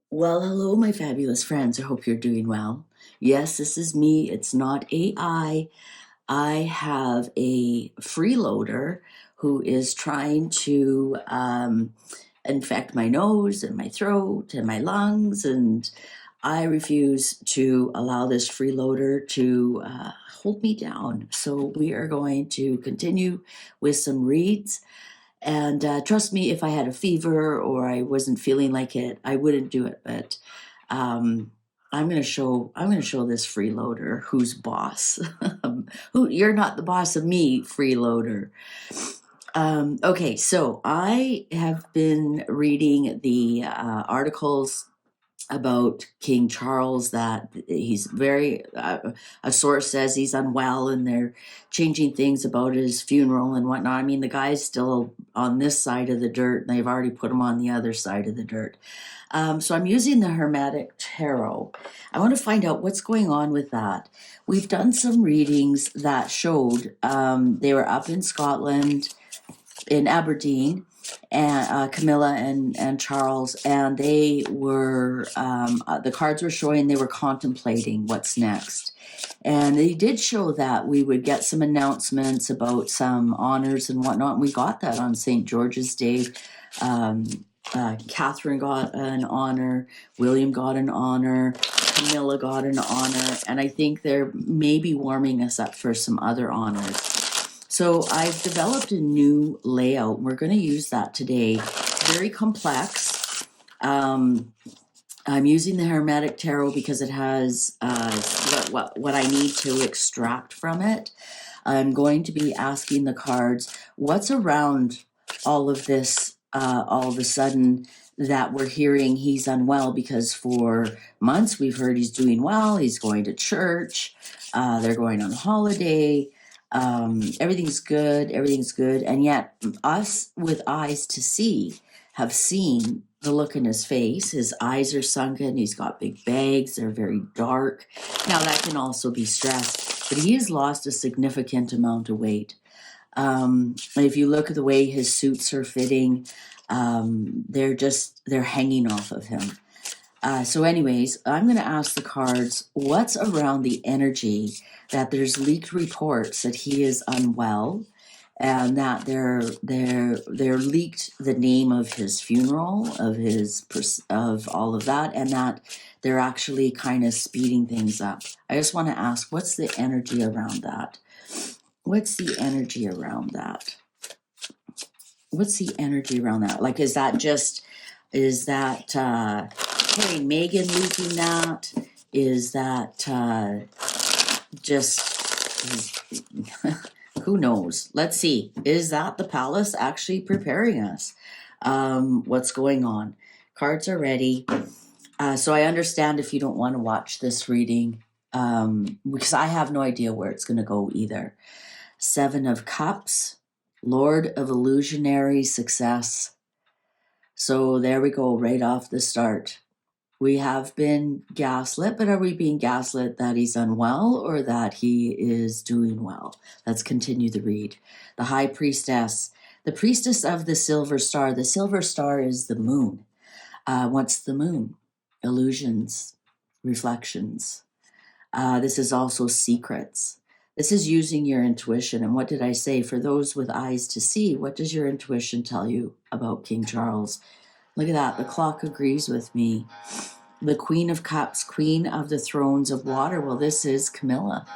Well, hello, my fabulous friends. I hope you're doing well. Yes, this is me. It's not AI. I have a freeloader who is trying to infect my nose and my throat and my lungs, and I refuse to allow this freeloader to hold me down. So we are going to continue with some reads. And trust me, if I had a fever or I wasn't feeling like it, I wouldn't do it. But um, I'm gonna show this freeloader who's boss. Who you're not the boss of me, freeloader. Okay, so I have been reading the articles about King Charles that he's a source says he's unwell and they're changing things about his funeral and whatnot. I mean, the guy's still on this side of the dirt and they've already put him on the other side of the dirt. So I'm using the Hermetic Tarot. I want to find out what's going on with that. We've done some readings that showed they were up in Scotland, in Aberdeen, and Camilla and Charles, and they were the cards were showing they were contemplating what's next. And they did show that we would get some announcements about some honors and whatnot. And we got that on St. George's Day. Catherine got an honor, William got an honor, Camilla got an honor, and I think they're maybe warming us up for some other honors. So I've developed a new layout. We're going to use that today. Very complex. I'm using the Hermetic Tarot because it has what I need to extract from it. I'm going to be asking the cards what's around all of this all of a sudden that we're hearing he's unwell, because for months we've heard he's doing well, he's going to church, they're going on holiday, everything's good, and yet us with eyes to see have seen the look in his face. His eyes are sunken, he's got big bags, they're very dark. Now that can also be stress, but he has lost a significant amount of weight. If you look at the way his suits are fitting, they're hanging off of him. So anyways, I'm going to ask the cards what's around the energy that there's leaked reports that he is unwell, and that they're leaked the name of his funeral, of all of that, and that they're actually kind of speeding things up. I just want to ask, what's the energy around that? What's the energy around that? What's the energy around that? Like, is that hey, Megan leaking that? Is that just, who knows? Let's see. Is that the palace actually preparing us? What's going on? Cards are ready. So I understand if you don't want to watch this reading, because I have no idea where it's going to go either. 7 of Cups, Lord of Illusionary Success. So there we go, right off the start. We have been gaslit, but are we being gaslit that he's unwell or that he is doing well? Let's continue the read. The High Priestess, the Priestess of the Silver Star. The Silver Star is the moon. What's the moon? Illusions, reflections. This is also secrets. This is using your intuition. And what did I say? For those with eyes to see, what does your intuition tell you about King Charles? Look at that. The clock agrees with me. The Queen of Cups, Queen of the Thrones of Water. Well, this is Camilla.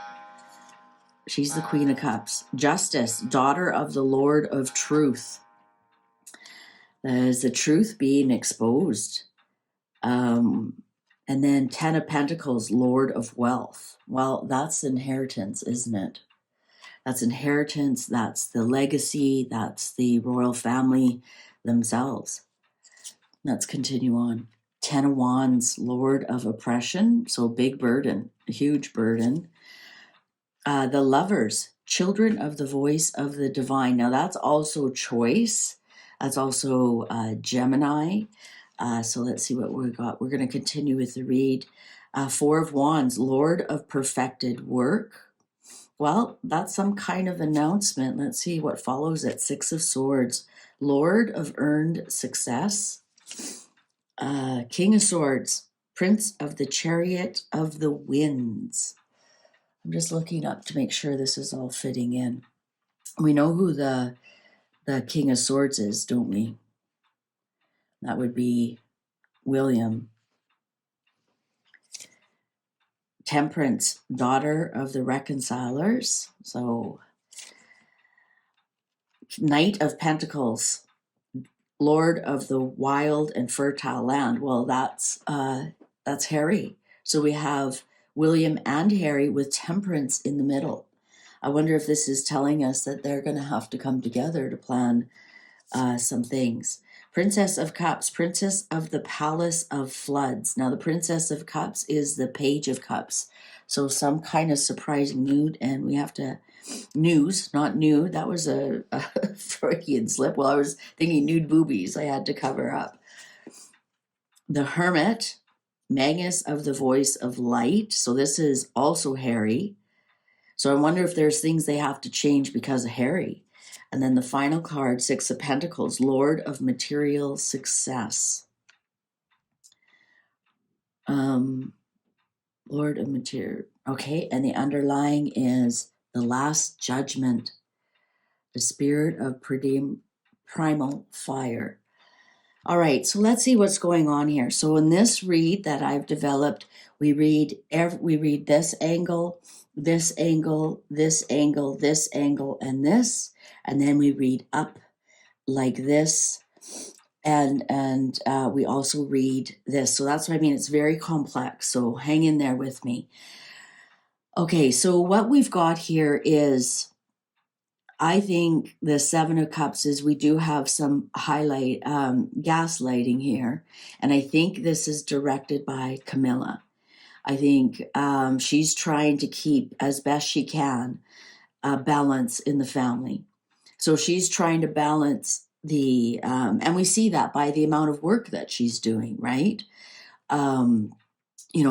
She's the Queen of Cups. Justice, daughter of the Lord of Truth. That is the truth being exposed. And then 10 of Pentacles, Lord of Wealth. Well, that's inheritance, isn't it? That's inheritance. That's the legacy. That's the royal family themselves. Let's continue on. 10 of Wands, Lord of Oppression. So big burden, a huge burden. The Lovers, children of the voice of the divine. Now that's also choice. That's also Gemini. So let's see what we got. We're going to continue with the read. 4 of Wands, Lord of Perfected Work. Well, that's some kind of announcement. Let's see what follows it. 6 of Swords, Lord of Earned Success. King of Swords, Prince of the Chariot of the Winds. I'm just looking up to make sure this is all fitting in. We know who the King of Swords is, don't we? That would be William. Temperance, daughter of the reconcilers. So, Knight of Pentacles, Lord of the wild and fertile land. Well, that's Harry. So we have William and Harry with Temperance in the middle. I wonder if this is telling us that they're going to have to come together to plan some things. Princess of Cups, Princess of the Palace of Floods. Now, the Princess of Cups is the Page of Cups. So some kind of surprising nude, and we have to news, not nude. That was a Freudian slip. Well, I was thinking nude boobies. I had to cover up. The Hermit, Magus of the Voice of Light. So this is also Harry. So I wonder if there's things they have to change because of Harry. And then the final card, Six of Pentacles, Lord of Material Success. Lord of Material. Okay, and the underlying is the Last Judgment, the Spirit of Primal Fire. All right, so let's see what's going on here. So in this read that I've developed, we read this angle, this angle, this angle, this angle, and this, and then we read up like this, and we also read this. So that's what I mean. It's very complex. So hang in there with me. Okay, so what we've got here is, I think the Seven of Cups is we do have some gaslighting here. And I think this is directed by Camilla. I think she's trying to keep, as best she can, balance in the family. So she's trying to balance and we see that by the amount of work that she's doing, right?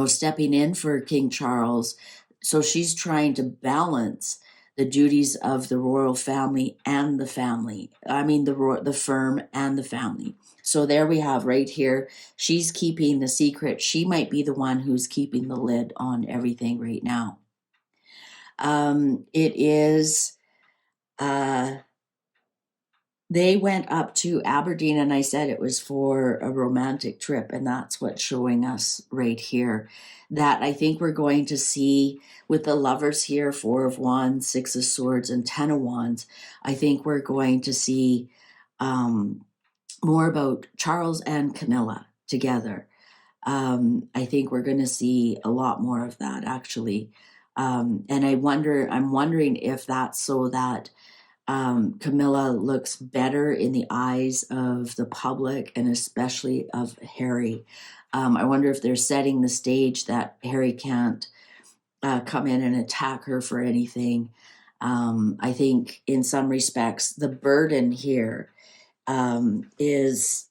Stepping in for King Charles. So she's trying to balance the duties of the royal family and the family. I mean, the firm and the family. So there we have right here, she's keeping the secret. She might be the one who's keeping the lid on everything right now. It is, they went up to Aberdeen, and I said it was for a romantic trip, and that's what's showing us right here. That I think we're going to see with the lovers here, Four of Wands, Six of Swords, and Ten of Wands. I think we're going to see more about Charles and Camilla together. I think we're going to see a lot more of that, actually. And I'm wondering if that's so that Camilla looks better in the eyes of the public and especially of Harry. I wonder if they're setting the stage that Harry can't come in and attack her for anything. I think in some respects, the burden here is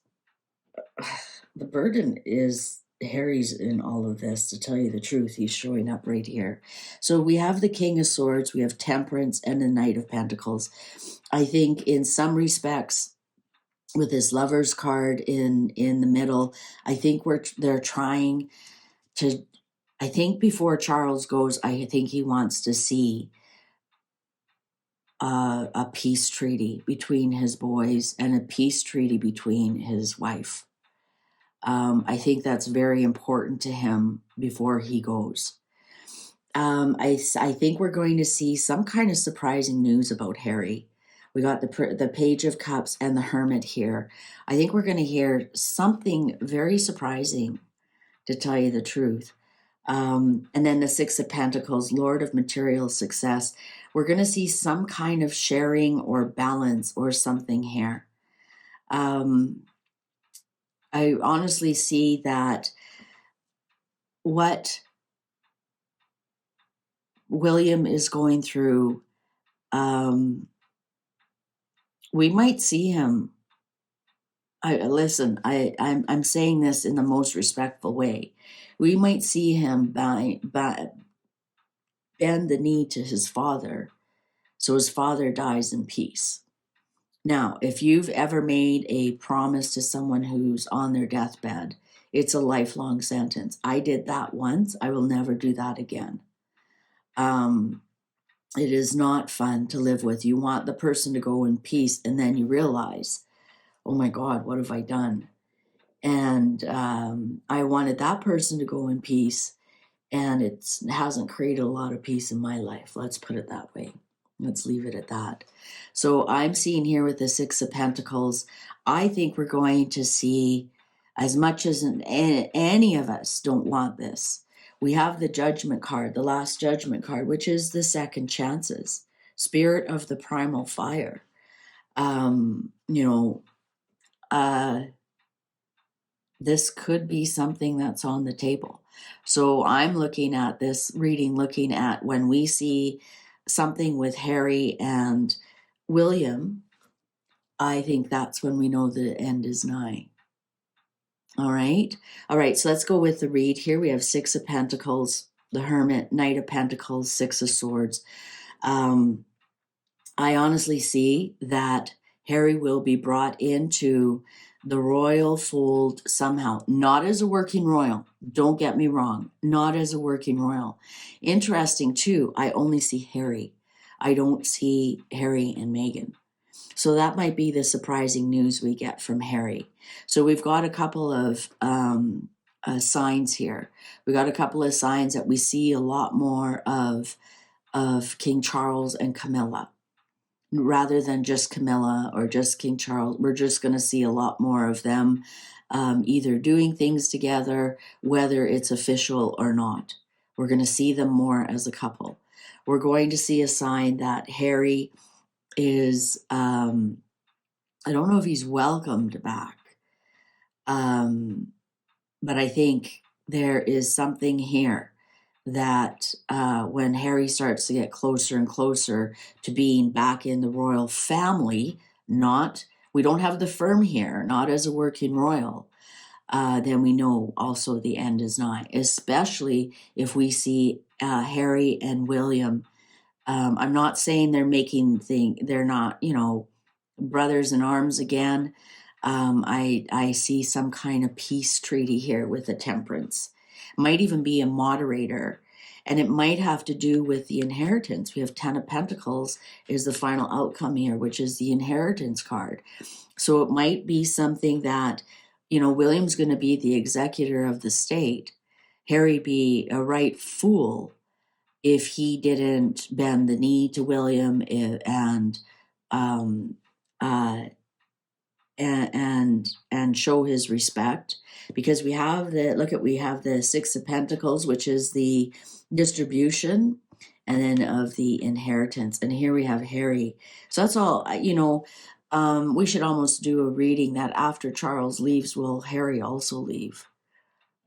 Harry's in all of this, to tell you the truth. He's showing up right here. So we have the King of Swords, we have Temperance, and the Knight of Pentacles. I think in some respects, with this Lover's card in the middle, I think they're trying to, I think before Charles goes, I think he wants to see a peace treaty between his boys and a peace treaty between his wife. I think that's very important to him before he goes. I think we're going to see some kind of surprising news about Harry. We got the Page of Cups and the Hermit here. I think we're going to hear something very surprising, to tell you the truth. And then the Six of Pentacles, Lord of Material Success. We're going to see some kind of sharing or balance or something here. I honestly see that what William is going through, we might see him. I'm saying this in the most respectful way. We might see him bend the knee to his father, so his father dies in peace. Now, if you've ever made a promise to someone who's on their deathbed, It's a lifelong sentence. I did that once. I will never do that again. It is not fun to live with. You want the person to go in peace, and then you realize, oh my God, what have I done? And I wanted that person to go in peace, and it hasn't created a lot of peace in my life. Let's put it that way. Let's leave it at that. So I'm seeing here with the Six of Pentacles, I think we're going to see, as much as any of us don't want this, we have the Judgment card, the last Judgment card, which is the second chances, spirit of the primal fire. This could be something that's on the table. So I'm looking at this reading, looking at when we see something with Harry and William, I think that's when we know the end is nigh. All right. So let's go with the read here. We have Six of Pentacles, the Hermit, Knight of Pentacles, Six of Swords. I honestly see that Harry will be brought into the royal fold somehow, not as a working royal. Don't get me wrong, not as a working royal. Interesting too, I only see Harry. I don't see Harry and Meghan. So that might be the surprising news we get from Harry. So we've got a couple of signs here. We got a couple of signs that we see a lot more of King Charles and Camilla. Rather than just Camilla or just King Charles, we're just going to see a lot more of them either doing things together, whether it's official or not. We're going to see them more as a couple. We're going to see a sign that Harry is, I don't know if he's welcomed back, but I think there is something here that when Harry starts to get closer and closer to being back in the royal family, we don't have the firm here, not as a working royal, then we know also the end is nigh, especially if we see Harry and William. I'm not saying they're not, brothers in arms again. I see some kind of peace treaty here with the Temperance. Might even be a moderator, and it might have to do with the inheritance. We have 10 of Pentacles is the final outcome here, which is the inheritance card. So it might be something that, William's going to be the executor of the state. Harry be a right fool if he didn't bend the knee to William and show his respect, because we have the Six of Pentacles, which is the distribution, and then of the inheritance, and here we have Harry. So that's all. We should almost do a reading that after Charles leaves, will Harry also leave?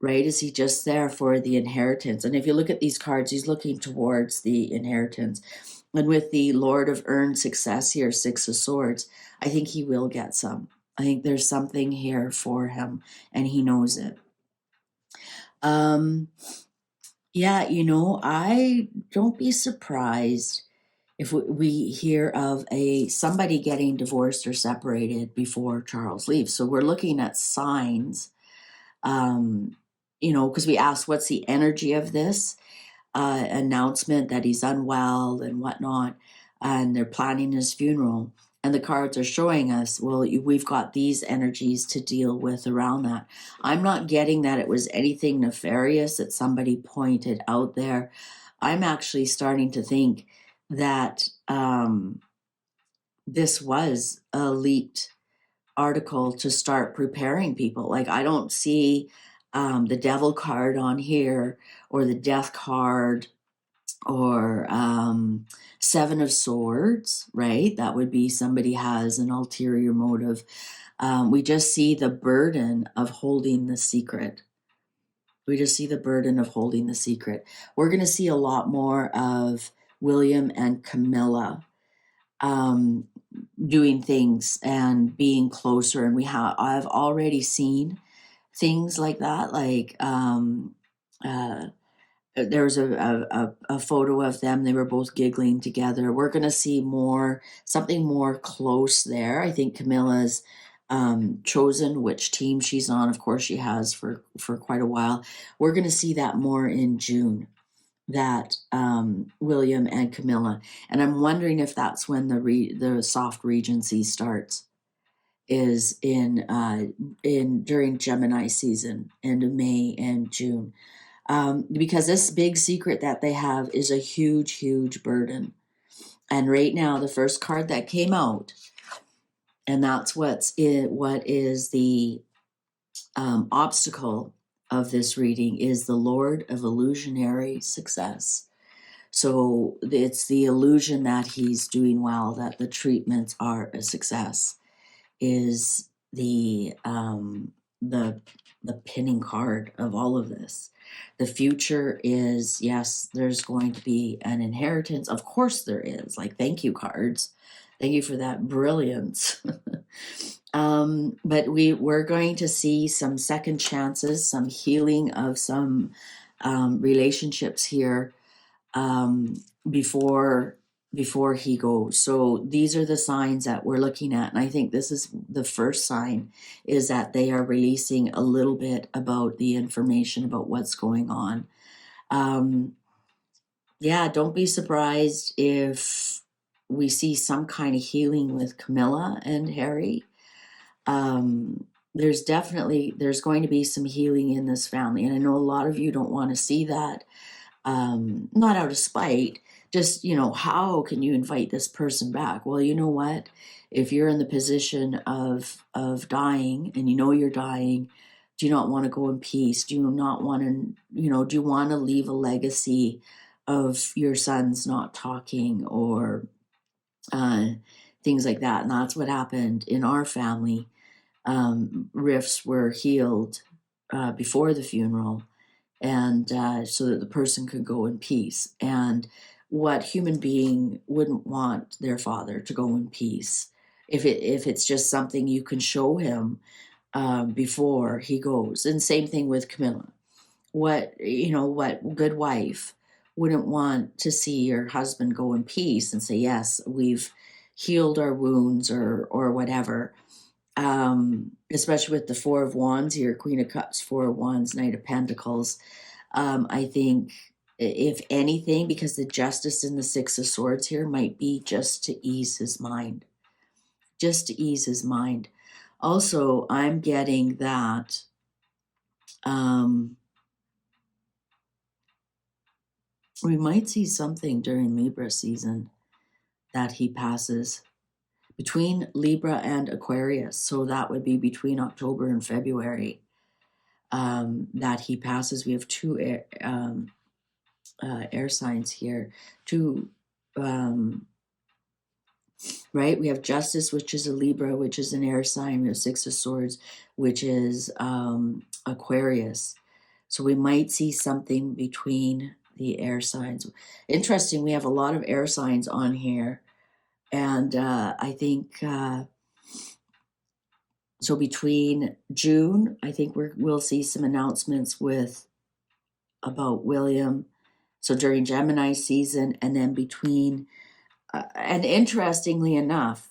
Right? Is he just there for the inheritance? And if you look at these cards, he's looking towards the inheritance. And with the Lord of Earned Success here, Six of Swords, I think he will get some. I think there's something here for him, and he knows it. I don't be surprised if we hear of somebody getting divorced or separated before Charles leaves. So we're looking at signs, because we asked, what's the energy of this announcement that he's unwell and whatnot, and they're planning his funeral. And the cards are showing us, well, we've got these energies to deal with around that. I'm not getting that it was anything nefarious that somebody pointed out there. I'm actually starting to think that this was a leaked article to start preparing people. Like, I don't see the devil card on here, or the death card, or Seven of Swords, right? That would be somebody has an ulterior motive. We just see the burden of holding the secret. We're going to see a lot more of William and Camilla doing things and being closer. And I've already seen things like that. Like, there was a photo of them. They were both giggling together. We're going to see something more close there. I think Camilla's chosen which team she's on. Of course, she has for quite a while. We're going to see that more in June, that William and Camilla. And I'm wondering if that's when the soft regency starts, is in during Gemini season, end of May and June. Because this big secret that they have is a huge, huge burden. And right now, the first card that came out, and that's what is the obstacle of this reading, is the Lord of Illusionary Success. So it's the illusion that he's doing well, that the treatments are a success, is the pinning card of all of this. The future is, yes, there's going to be an inheritance. Of course there is. Like, thank you, cards. Thank you for that brilliance. But we're going to see some second chances, some healing of some relationships here before he goes. So these are the signs that we're looking at. And I think this is the first sign, is that they are releasing a little bit about the information about what's going on. Yeah, don't be surprised if we see some kind of healing with Camilla and Harry. There's going to be some healing in this family. And I know a lot of you don't want to see that. Not out of spite, just, how can you invite this person back? Well, you know what? If you're in the position of dying, and you're dying, do you not want to go in peace? Do you not want to, do you want to leave a legacy of your sons not talking, or things like that? And that's what happened in our family. Rifts were healed before the funeral, and so that the person could go in peace. And what human being wouldn't want their father to go in peace, if it's just something you can show him before he goes? And same thing with Camilla. What good wife wouldn't want to see your husband go in peace and say, yes, we've healed our wounds, or whatever. Especially with the Four of Wands here, Queen of Cups, Four of Wands, Knight of Pentacles. I think, if anything, because the Justice and the Six of Swords here might be just to ease his mind. Just to ease his mind. Also, I'm getting that we might see something during Libra season that he passes. Between Libra and Aquarius, so that would be between October and February, that he passes. We have two air signs here, two, right? We have Justice, which is a Libra, which is an air sign. We have Six of Swords, which is Aquarius. So we might see something between the air signs. Interesting, we have a lot of air signs on here. And I think, so between June, I think we'll see some announcements about William. So during Gemini season, and then between, and interestingly enough,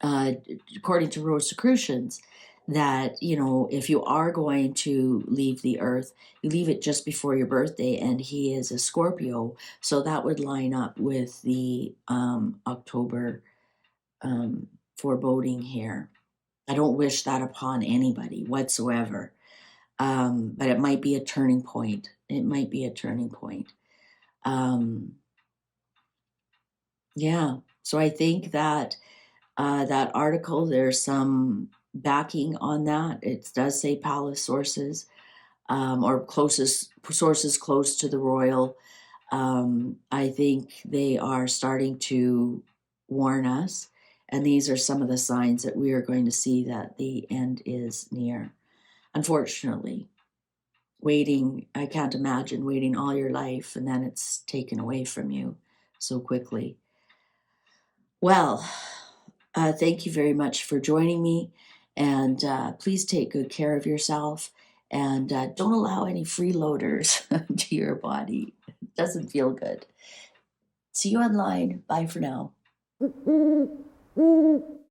according to Rosicrucians, that, if you are going to leave the earth, you leave it just before your birthday, and he is a Scorpio. So that would line up with the October foreboding here. I don't wish that upon anybody whatsoever. But it might be a turning point. It might be a turning point. Yeah. So I think that that article, there's some backing on that. It does say palace sources, or closest sources close to the royal. I think they are starting to warn us. And these are some of the signs that we are going to see that the end is near. Unfortunately, I can't imagine waiting all your life and then it's taken away from you so quickly. Well, thank you very much for joining me. And please take good care of yourself. And don't allow any freeloaders to your body. It doesn't feel good. See you online. Bye for now.